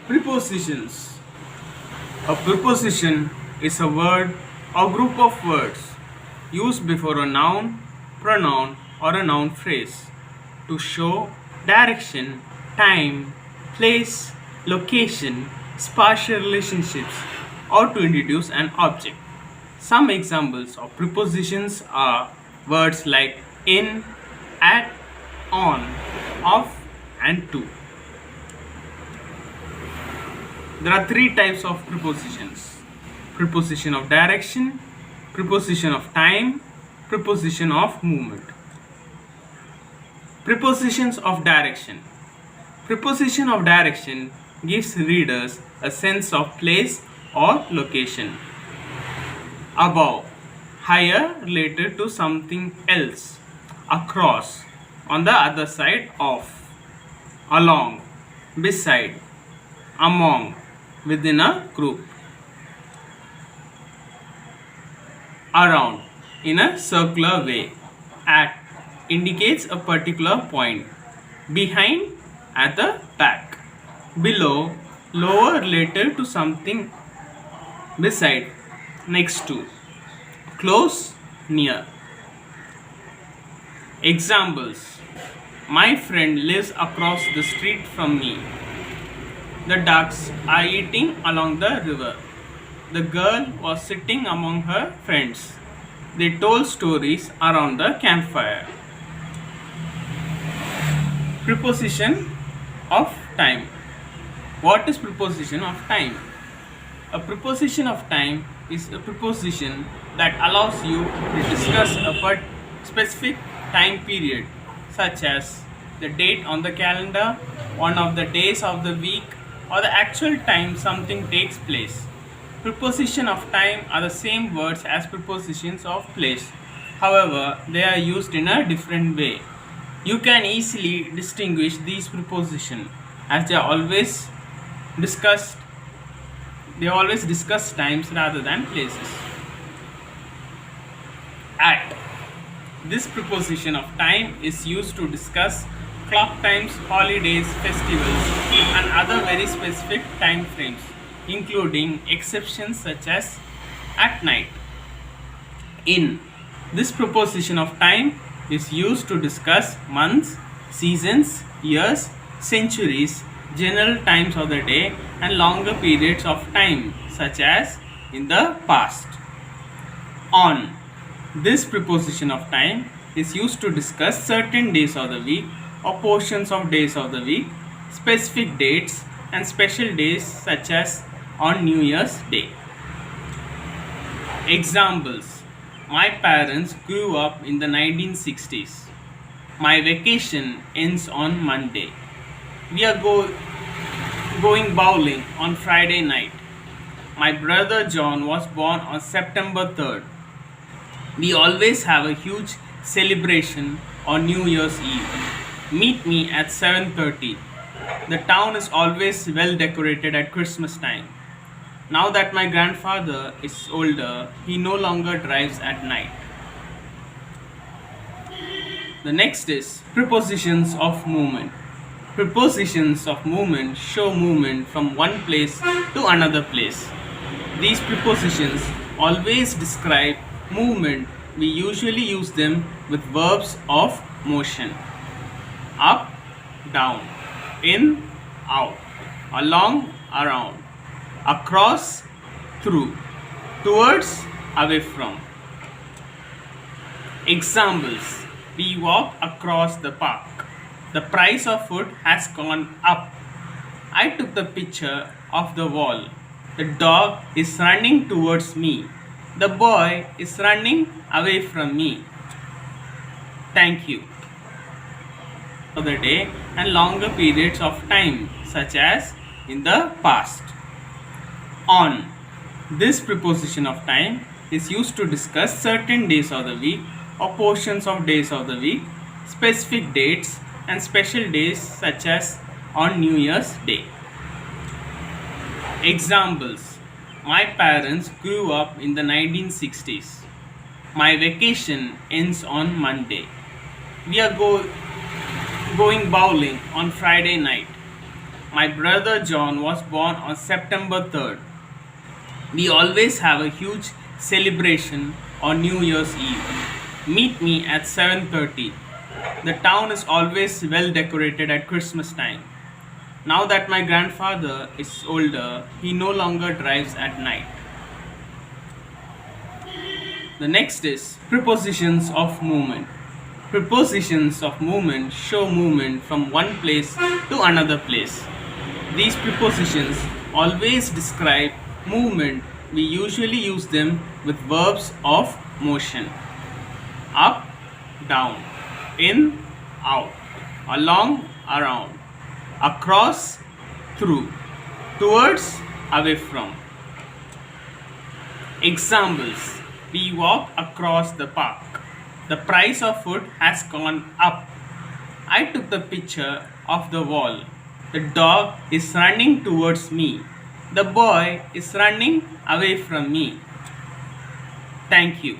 Prepositions. A preposition is a word or group of words used before a noun, pronoun, or a noun phrase to show direction, time, place, location, spatial relationships, or to introduce an object. Some examples of prepositions are words like in, at, on, off, and to. There are three types of prepositions: preposition of direction, preposition of time, preposition of movement. Prepositions of direction. Preposition of direction gives readers a sense of place or location. Above, higher related to something else. Across, on the other side of. Along, beside, among, within a group. Around, in a circular way. At indicates a particular point. Behind, at the back. Below, lower related to something. Beside, next to. Close, near. Examples: my friend lives across the street from me. The ducks are eating along the river. The girl was sitting among her friends. They told stories around the campfire. Preposition of time. What is preposition of time? A preposition of time is a preposition that allows you to discuss a specific time period, such as the date on the calendar, one of the days of the week, or the actual time something takes place. Preposition of time are the same words as prepositions of place. However, they are used in a different way. You can easily distinguish these prepositions as they always discuss times rather than places. At. This preposition of time is used to discuss clock times, holidays, festivals, and other very specific time frames, including exceptions such as at night. In. This preposition of time is used to discuss months, seasons, years, centuries, general times of the day, and longer periods of time, such as in the past. On. This preposition of time is used to discuss certain days of the week or portions of days of the week, specific dates, and special days such as on New Year's Day. Examples: my parents grew up in the 1960s. My vacation ends on Monday. We are going bowling on Friday night. My brother John was born on September 3rd. We always have a huge celebration on New Year's Eve. Meet me at 7:30. The town is always well decorated at Christmas time. Now that my grandfather is older, he no longer drives at night. The next is prepositions of movement. Prepositions of movement show movement from one place to another place. These prepositions always describe movement. We usually use them with verbs of motion: up, down, in, out, along, around, across, through, towards, away from. Examples: we walk across the park. The price of food has gone up. I took the picture of the wall. The dog is running towards me. The boy is running away from me. Thank you. For the day and longer periods of time, such as in the past. On. This preposition of time is used to discuss certain days of the week or portions of days of the week, specific dates, and special days such as on New Year's Day. Examples: my parents grew up in the 1960s. My vacation ends on Monday. We are going bowling on Friday night. My brother John was born on September 3rd. We always have a huge celebration on New Year's Eve. Meet me at 7:30. The town is always well decorated at Christmas time. Now that my grandfather is older, he no longer drives at night. The next is prepositions of movement. Prepositions of movement show movement from one place to another place. These prepositions always describe movement. We usually use them with verbs of motion. Up, down, in, out, along, around, across, through, towards, away from. Examples: we walk across the park. The price of food has gone up. I took the picture of the wall. The dog is running towards me. The boy is running away from me. Thank you.